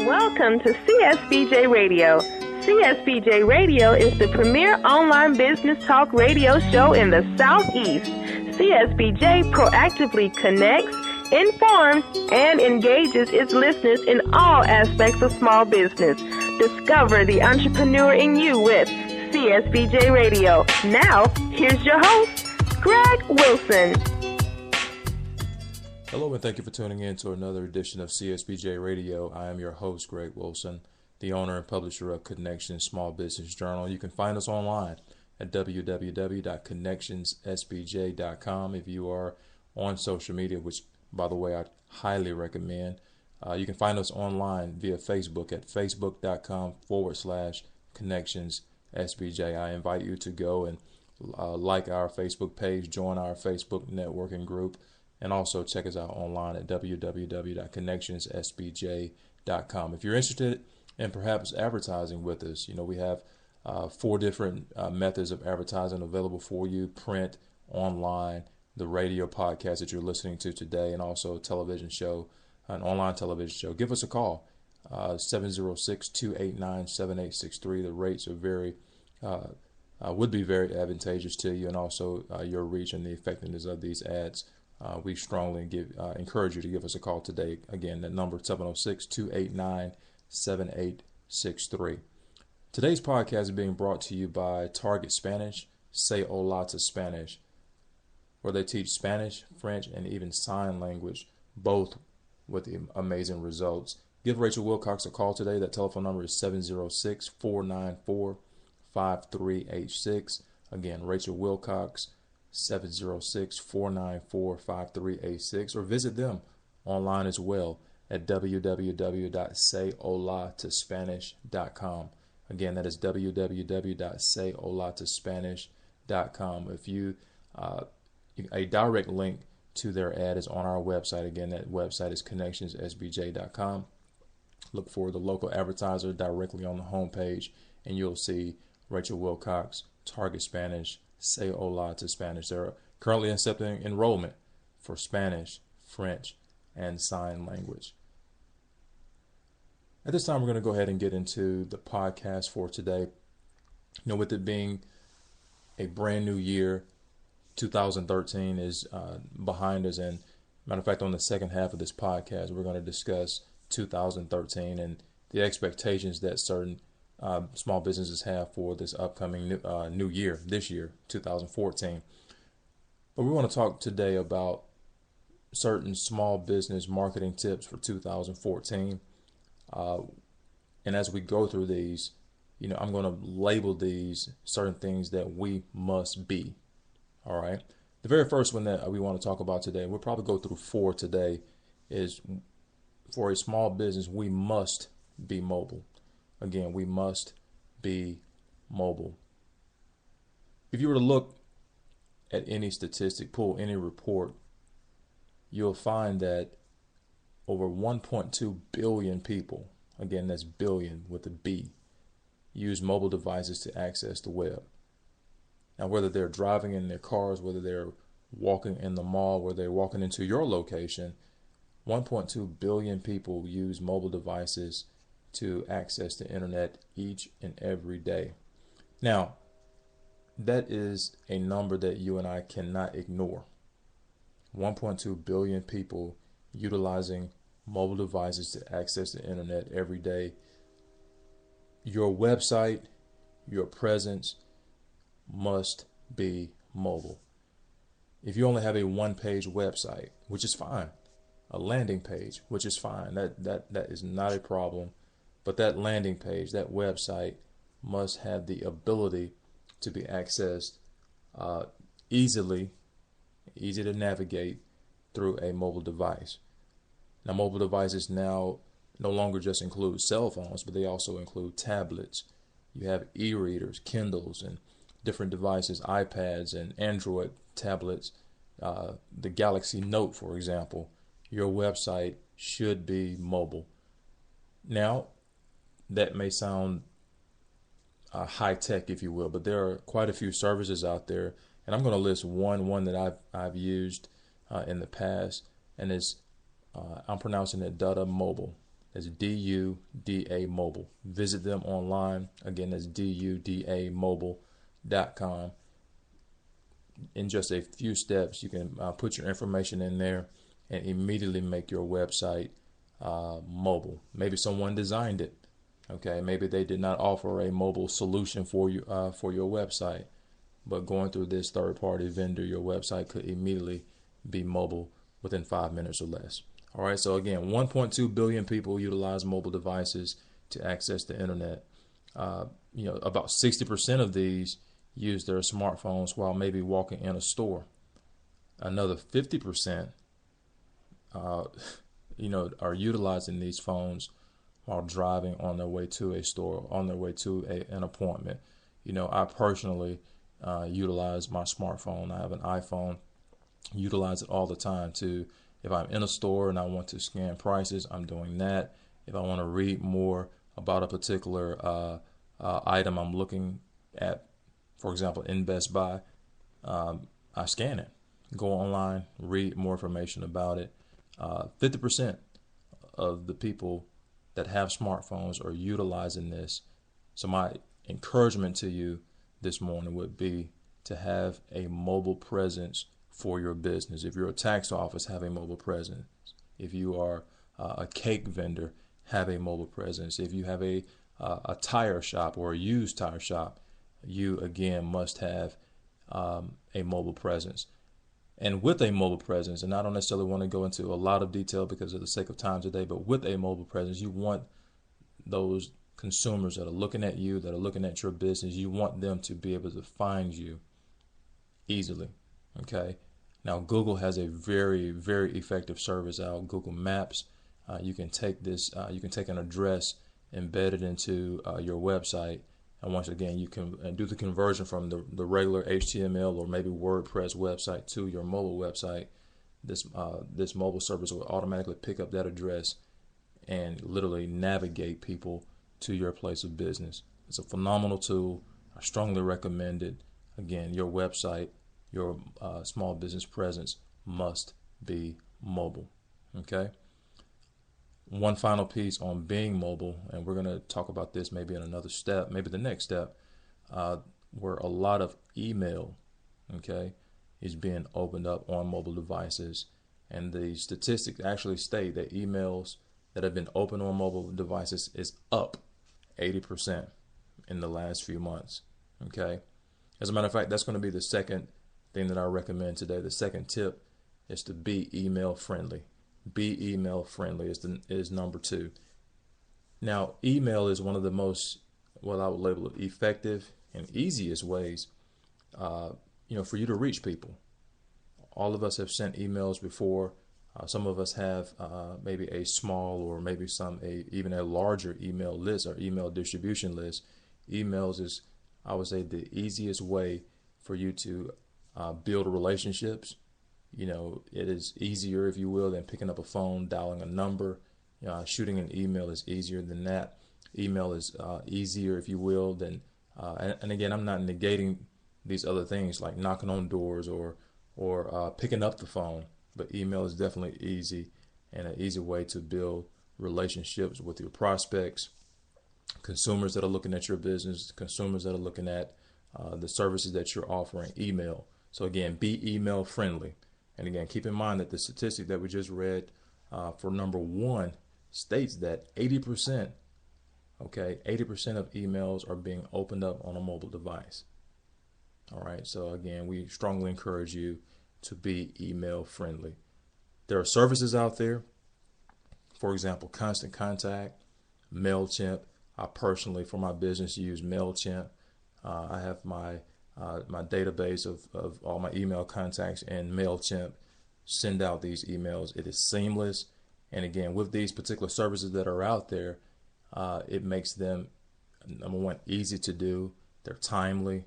Welcome to CSBJ Radio. CSBJ Radio is the premier online business talk radio show in the Southeast. CSBJ proactively connects, informs, and engages its listeners in all aspects of small business. Discover the entrepreneur in you with CSBJ Radio. Now, here's your host, Greg Wilson. Hello, and thank you for tuning in to another edition of CSBJ Radio. I am your host, Greg Wilson, the owner and publisher of Connections Small Business Journal. You can find us online at www.connectionssbj.com. If you are on social media, which, by the way, I highly recommend, you can find us online via Facebook at facebook.com/connectionssbj. I invite you to go and like our Facebook page, join our Facebook networking group, and also check us out online at www.connectionssbj.com. If you're interested in perhaps advertising with us, we have 4 different methods of advertising available for you: print, online, the radio podcast that you're listening to today, and also a television show, an online television show. Give us a call, 706-289-7863. The rates are would be very advantageous to you, and also your reach and the effectiveness of these ads. We strongly encourage you to give us a call today. Again, that number 706-289-7863. Today's podcast is being brought to you by Target Spanish, Say Hola to Spanish, where they teach Spanish, French, and even sign language, both with amazing results. Give Rachel Wilcox a call today. That telephone number is 706-494-5386. Again, Rachel Wilcox, 706-494-5386, or visit them online as well at www.sayholatospanish.com. Again, that is www.sayholatospanish.com. If you a direct link to their ad is on our website. Again, that website is connectionssbj.com. Look for the local advertiser directly on the homepage, and you'll see Rachel Wilcox, Target Spanish, Say Hola to Spanish. They're currently accepting enrollment for Spanish, French, and sign language. At this time, we're going to go ahead and get into the podcast for today. With it being a brand new year, 2013 is behind us. And matter of fact, on the second half of this podcast, we're going to discuss 2013 and the expectations that certain small businesses have for this upcoming new year, this year, 2014. But we want to talk today about certain small business marketing tips for 2014. And as we go through these, I'm going to label these certain things that we must be. All right. The very first one that we want to talk about today, we'll probably go through 4 today, is for a small business, we must be mobile. Again, we must be mobile. If you were to look at any statistic, pull any report, you'll find that over 1.2 billion people, again, that's billion with a B, use mobile devices to access the web. Now, whether they're driving in their cars, whether they're walking in the mall, whether they're walking into your location, 1.2 billion people use mobile devices to access the internet each and every day. Now, that is a number that you and I cannot ignore. 1.2 billion people utilizing mobile devices to access the internet every day. Your website, your presence must be mobile. If you only have a one-page website, which is fine, a landing page, which is fine, that is not a problem. But that landing page, that website, must have the ability to be accessed easy to navigate through a mobile device. Now, mobile devices now no longer just include cell phones, but they also include tablets. You have e-readers, Kindles, and different devices, iPads and Android tablets, the Galaxy Note, for example. Your website should be mobile. Now, that may sound high tech, if you will, but there are quite a few services out there, and I'm going to list one that I've used in the past, and it's I'm pronouncing it Data Mobile. That's DUDA Mobile. Visit them online. Again, that's DUDAmobile.com. In just a few steps, you can put your information in there and immediately make your website mobile. Maybe someone designed it. Okay, maybe they did not offer a mobile solution for you for your website, but going through this third-party vendor, your website could immediately be mobile within 5 minutes or less. All right, so again, 1.2 billion people utilize mobile devices to access the internet. About 60% of these use their smartphones while maybe walking in a store. Another 50%, are utilizing these phones while driving on their way to a store, on their way to an appointment. I personally utilize my smartphone. I have an iPhone. Utilize it all the time to, if I'm in a store and I want to scan prices, I'm doing that. If I want to read more about a particular item I'm looking at, for example, in Best Buy, I scan it, go online, read more information about it. 50% of the people that have smartphones are utilizing this. So my encouragement to you this morning would be to have a mobile presence for your business. If you're a tax office, have a mobile presence. If you are a cake vendor, have a mobile presence. If you have a tire shop or a used tire shop, you again must have a mobile presence. And with a mobile presence, and I don't necessarily want to go into a lot of detail because of the sake of time today, but with a mobile presence, you want those consumers that are looking at you, that are looking at your business, you want them to be able to find you easily. Okay. Now, Google has a very, very effective service out, Google Maps. You can take an address, embed it into your website, and once again, you can do the conversion from the regular HTML or maybe WordPress website to your mobile website. This mobile service will automatically pick up that address and literally navigate people to your place of business. It's a phenomenal tool. I strongly recommend it. Again, your website, your small business presence must be mobile. Okay. One final piece on being mobile, and we're going to talk about this maybe in another step, maybe the next step, where a lot of email, is being opened up on mobile devices. And the statistics actually state that emails that have been opened on mobile devices is up 80% in the last few months. Okay. As a matter of fact, that's going to be the second thing that I recommend today. The second tip is to be email friendly. Be email friendly is number 2. Now, email is one of the most, what I would label it, effective and easiest ways, for you to reach people. All of us have sent emails before. Some of us have maybe a small or maybe even a larger email list or email distribution list. Emails is, I would say, the easiest way for you to build relationships. It is easier, if you will, than picking up a phone, dialing a number. Shooting an email is easier than that. Email is easier, if you will, than, and again, I'm not negating these other things like knocking on doors or picking up the phone, but email is definitely easy and an easy way to build relationships with your prospects, consumers that are looking at your business, consumers that are looking at the services that you're offering. Email. So again, be email friendly. And again, keep in mind that the statistic that we just read for number 1 states that 80% of emails are being opened up on a mobile device. All right. So again, we strongly encourage you to be email friendly. There are services out there. For example, Constant Contact, MailChimp. I personally, for my business, use MailChimp. I have my database of all my email contacts in MailChimp. Send out these emails. It is seamless. And again, with these particular services that are out there, it makes them, number 1, easy to do. They're timely.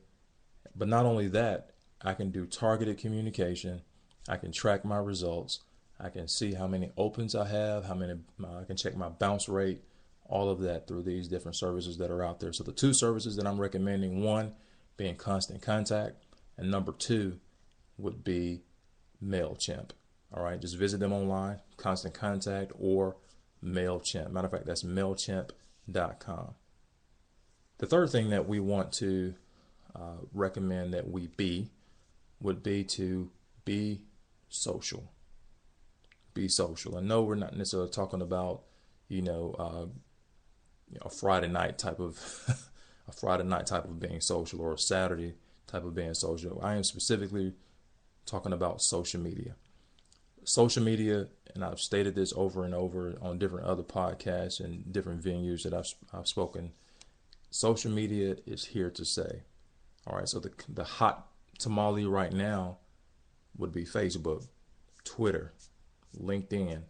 But not only that, I can do targeted communication. I can track my results. I can see how many opens I have, I can check my bounce rate, all of that through these different services that are out there. So the 2 services that I'm recommending, 1 being Constant Contact, and number 2 would be MailChimp. All right, just visit them online, Constant Contact or MailChimp. Matter of fact, that's MailChimp.com. The third thing that we want to recommend that we would be to be social. Be social. And no, we're not necessarily talking about, a Friday night type of a Friday night type of being social, or a Saturday type of being social. I am specifically talking about social media. Social media, and I've stated this over and over on different other podcasts and different venues that I've spoken. Social media is here to stay. All right, so the hot tamale right now would be Facebook, Twitter, LinkedIn.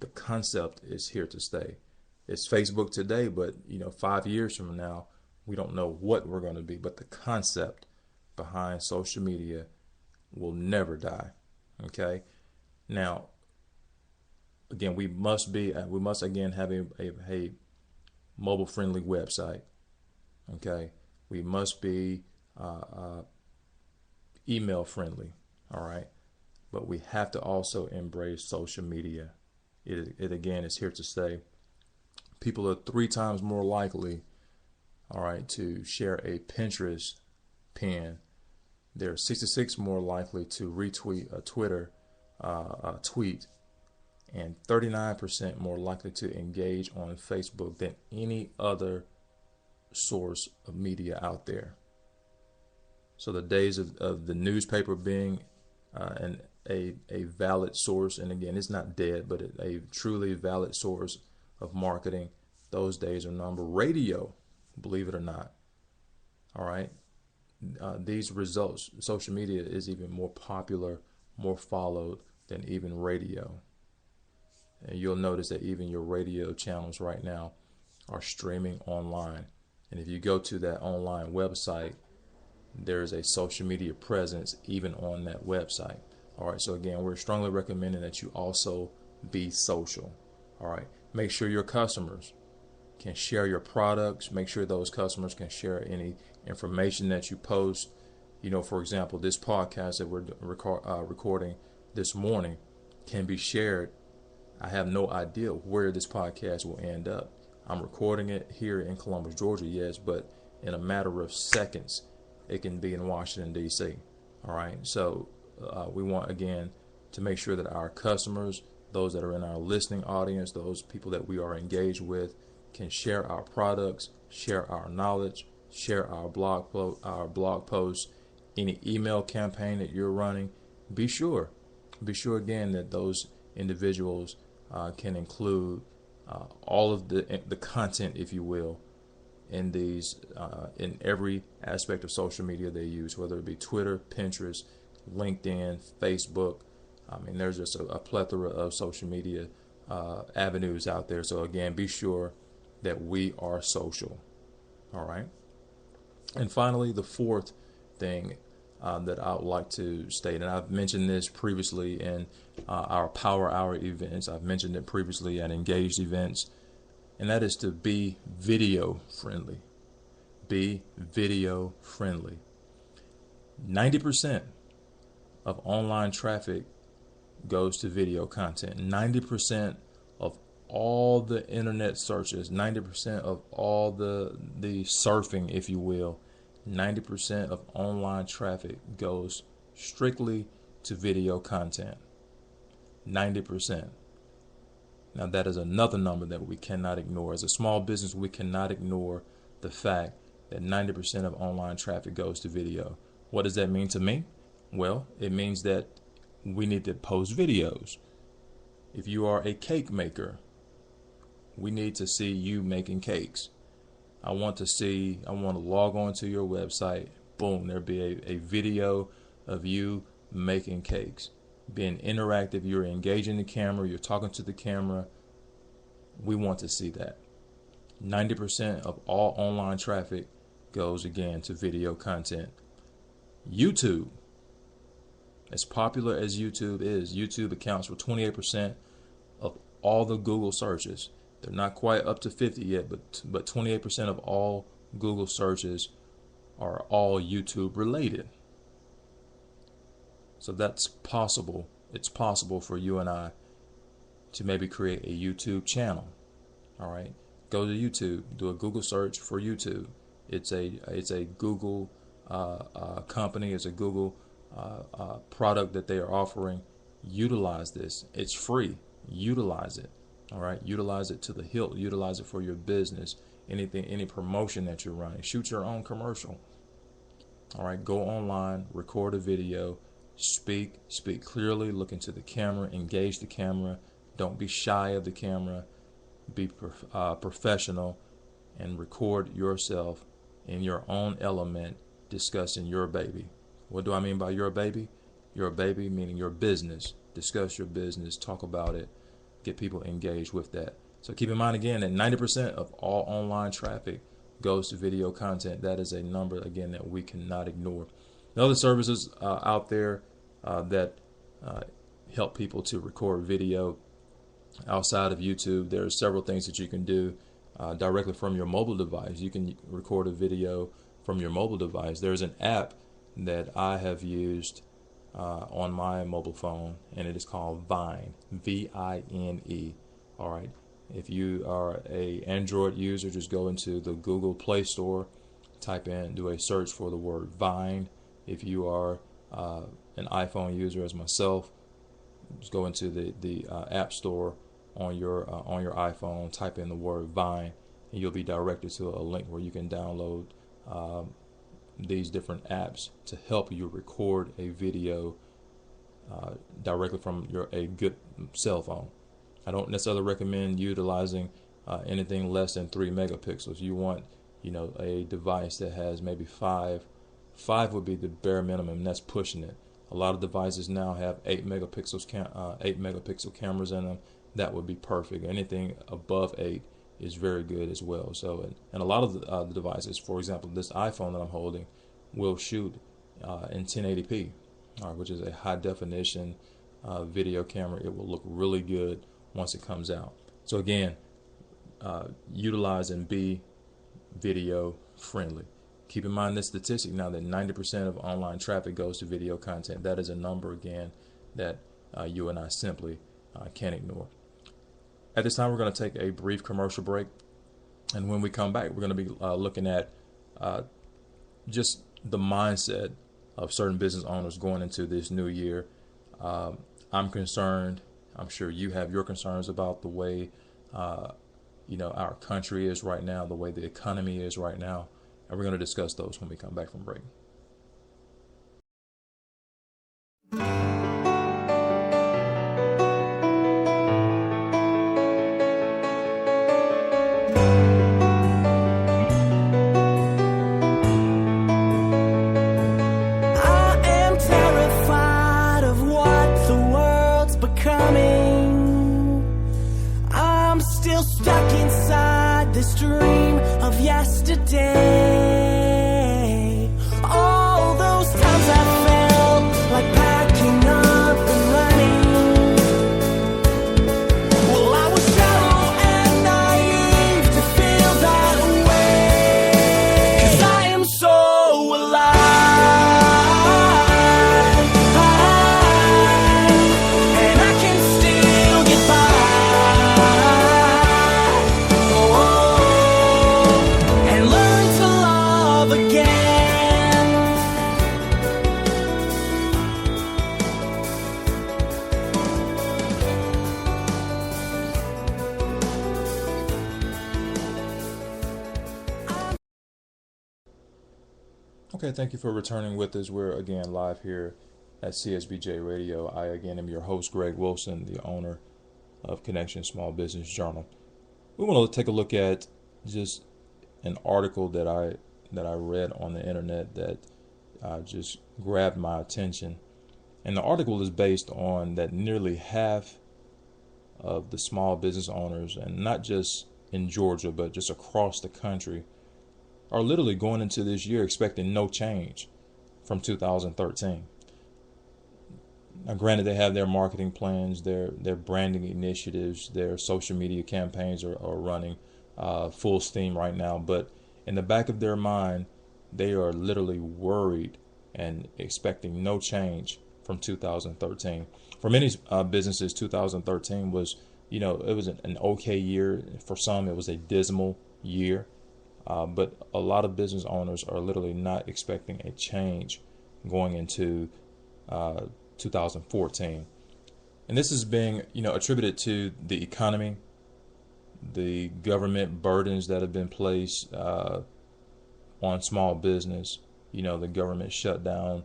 The concept is here to stay. It's Facebook today, but 5 years from now, we don't know what we're going to be. But the concept behind social media will never die. Okay. Now, again, we must again have a mobile friendly website. Okay. We must be email friendly. All right. But we have to also embrace social media. It again is here to stay. People are 3 times more likely, all right, to share a Pinterest pin. They're 66 more likely to retweet a Twitter tweet, and 39% more likely to engage on Facebook than any other source of media out there. So the days of the newspaper being a valid source, and again, it's not dead, but a truly valid source of marketing, those days are numbered. Radio, believe it or not, all right, these results, social media is even more popular, more followed than even radio. And you'll notice that even your radio channels right now are streaming online. And if you go to that online website, there's a social media presence even on that website. All right, so again, we're strongly recommending that you also be social. All right, make sure your customers can share your products. Make sure those customers can share any information that you post. For example, this podcast that we're recording this morning can be shared. I have no idea where this podcast will end up. I'm recording it here in Columbus, Georgia, yes, but in a matter of seconds, it can be in Washington, D.C. All right, so we want, again, to make sure that our customers, those that are in our listening audience, those people that we are engaged with, can share our products, share our knowledge, share our blog posts, any email campaign that you're running. Be sure again that those individuals can include all of the content, if you will, in these in every aspect of social media they use, whether it be Twitter, Pinterest, LinkedIn, Facebook. I mean, there's just a plethora of social media avenues out there. So again, be sure that we are social. All right. And finally, the fourth thing that I would like to state, and I've mentioned this previously in our Power Hour events. I've mentioned it previously at Engaged events, and that is to be video friendly. Be video friendly. 90% of online traffic goes to video content. 90% of all the internet searches, 90% of all the surfing, if you will, 90% of online traffic goes strictly to video content. 90%. Now that is another number that we cannot ignore. As a small business, we cannot ignore the fact that 90% of online traffic goes to video. What does that mean to me? Well, it means that we need to post videos. If you are a cake maker, we need to see you making cakes. I want to log on to your website. Boom, there'll be a video of you making cakes. Being interactive, you're engaging the camera, you're talking to the camera. We want to see that. 90% of all online traffic goes again to video content. YouTube. As popular as YouTube is, YouTube accounts for 28% of all the Google searches. They're not quite up to 50 yet, but 28% of all Google searches are all YouTube related. So that's possible. It's possible for you and I to maybe create a YouTube channel. All right, go to YouTube, do a Google search for YouTube. It's a Google company. It's a Google product that they are offering. Utilize this. It's free. Utilize it. All right, utilize it to the hilt. Utilize it for your business. Anything, any promotion that you're running. Shoot your own commercial. All right, go online, record a video, speak clearly, look into the camera, engage the camera. Don't be shy of the camera. Be professional, and record yourself in your own element discussing your baby. What do I mean by your baby? Your baby meaning your business. Discuss your business, talk about it, get people engaged with that. So keep in mind again that 90% of all online traffic goes to video content. That is a number, again, that we cannot ignore. The other services out there that help people to record video outside of YouTube, there are several things that you can do directly from your mobile device. You can record a video from your mobile device. There's an app that I have used on my mobile phone, and it is called Vine, Vine. All right. If you are a Android user, just go into the Google Play Store, do a search for the word Vine. If you are an iPhone user, as myself, just go into the App Store on your iPhone, type in the word Vine, and you'll be directed to a link where you can download these different apps to help you record a video directly from a good cell phone. I don't necessarily recommend utilizing anything less than 3 megapixels. You want, a device that has maybe 5. 5 would be the bare minimum, and that's pushing it. A lot of devices now have 8 megapixel cameras in them. That would be perfect. Anything above 8 is very good as well. So, and a lot of the devices, for example, this iPhone that I'm holding, will shoot in 1080p, which is a high definition video camera. It will look really good once it comes out. So again, utilize and be video friendly. Keep in mind this statistic now that 90% of online traffic goes to video content. That is a number, again, that you and I simply can't ignore. At this time, we're going to take a brief commercial break. And when we come back, we're going to be looking at just the mindset of certain business owners going into this new year. I'm concerned. I'm sure you have your concerns about the way our country is right now, the way the economy is right now. And we're going to discuss those when we come back from break. All those times I felt like packing up and running. Well, I was shallow and naive to feel that way. 'Cause I am so alive, and I can still get by. And learn to love again. Okay, thank you for returning with us. We're again live here at CSBJ Radio. I again am your host, Greg Wilson, the owner of Connection Small Business Journal. We want to take a look at just an article that I read on the internet that just grabbed my attention. And the article is based on that nearly half of the small business owners, and not just in Georgia, but just across the country, are literally going into this year expecting no change from 2013. Now, granted, they have their marketing plans, their branding initiatives, their social media campaigns are running full steam right now. But in the back of their mind, they are literally worried and expecting no change from 2013. For many businesses, 2013 was, it was an okay year. For some, it was a dismal year. But a lot of business owners are literally not expecting a change going into 2014. And this is being, attributed to the economy, the government burdens that have been placed on small business. The government shutdown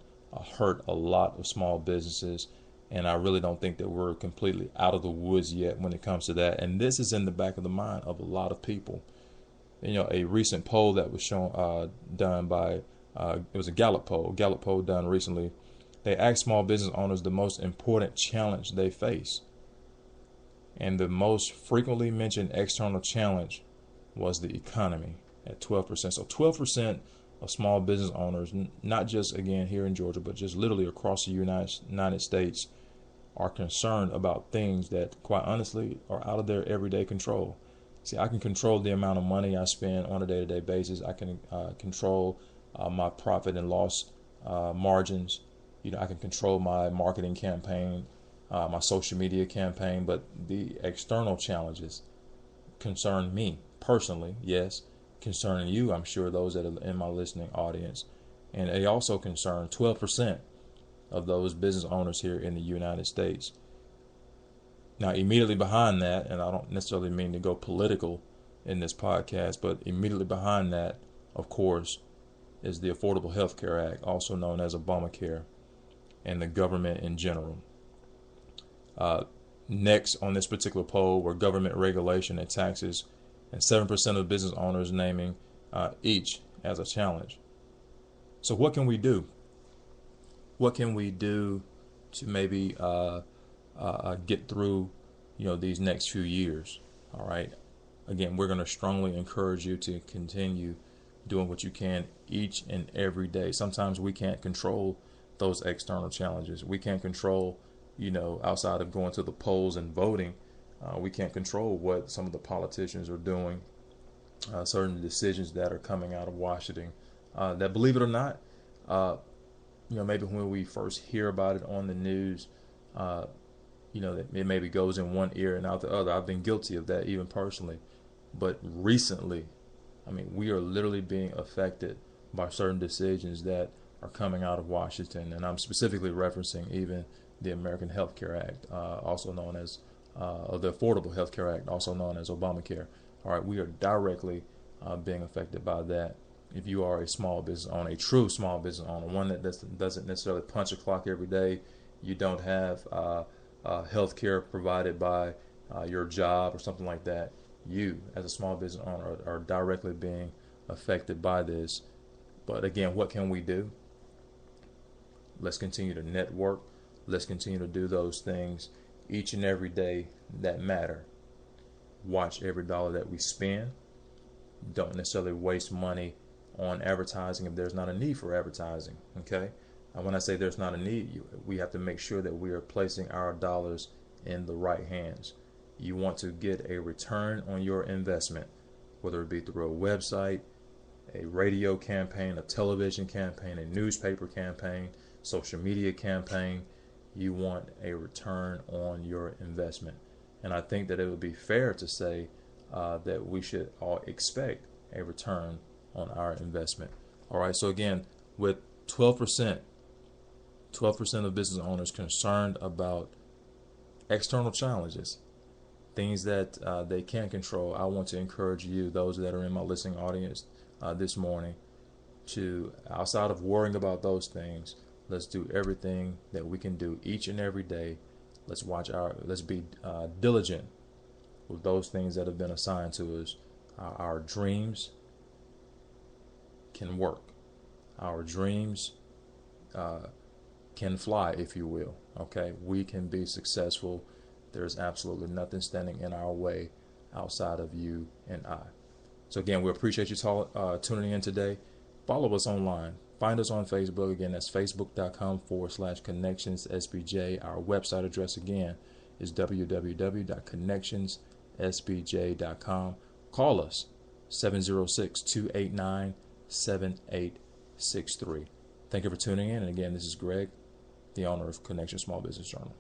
hurt a lot of small businesses. And I really don't think that we're completely out of the woods yet when it comes to that. And this is in the back of the mind of a lot of people. A recent poll that was done by, it was a Gallup poll done recently. They asked small business owners the most important challenge they face. And the most frequently mentioned external challenge was the economy at 12%. So 12% of small business owners, not just, again, here in Georgia, but just literally across the United States, are concerned about things that, quite honestly, are out of their everyday control. See, I can control the amount of money I spend on a day-to-day basis. I can control my profit and loss margins. I can control my marketing campaign, my social media campaign. But the external challenges concern me personally, yes, concern you, I'm sure, those that are in my listening audience. And they also concern 12% of those business owners here in the United States. Now, immediately behind that, and I don't necessarily mean to go political in this podcast, but immediately behind that, of course, is the Affordable Health Care Act, also known as Obamacare, and the government in general. Next on this particular poll were government regulation and taxes, and 7% of business owners naming each as a challenge. So what can we do? What can we do to maybe get through, these next few years? All right. Again, we're going to strongly encourage you to continue doing what you can each and every day. Sometimes we can't control those external challenges. We can't control, outside of going to the polls and voting, we can't control what some of the politicians are doing, certain decisions that are coming out of Washington, that, believe it or not, maybe when we first hear about it on the news, it maybe goes in one ear and out the other. I've been guilty of that even personally. But recently, we are literally being affected by certain decisions that are coming out of Washington. And I'm specifically referencing even the American Health Care Act, also known as, the Affordable Health Care Act, also known as Obamacare. All right, we are directly being affected by that. If you are a small business owner, a true small business owner, one that doesn't necessarily punch a clock every day, you don't have health care provided by your job or something like that, you as a small business owner are directly being affected by this. But again, what can we do? Let's continue to network. Let's continue to do those things each and every day that matter. Watch every dollar that we spend. Don't necessarily waste money on advertising if there's not a need for advertising. Okay, and when I say there's not a need, we have to make sure that we are placing our dollars in the right hands. You want to get a return on your investment, whether it be through a website, a radio campaign, a television campaign, a newspaper campaign, social media campaign. You want a return on your investment. And I think that it would be fair to say that we should all expect a return on our investment. All right. So again, with 12% of business owners concerned about external challenges, things that they can't control, I want to encourage you, those that are in my listening audience this morning, to, outside of worrying about those things, let's do everything that we can do each and every day. Let's be diligent with those things that have been assigned to us. Our dreams can work. Our dreams can fly, if you will. Okay, we can be successful. There's absolutely nothing standing in our way outside of you and I. So again, we appreciate you tuning in today. Follow us online. Find us on Facebook. Again, that's facebook.com/connectionssbj. Our website address again is www.connectionssbj.com. Call us 706-289-7863. Thank you for tuning in. And again, this is Greg, the owner of Connection Small Business Journal.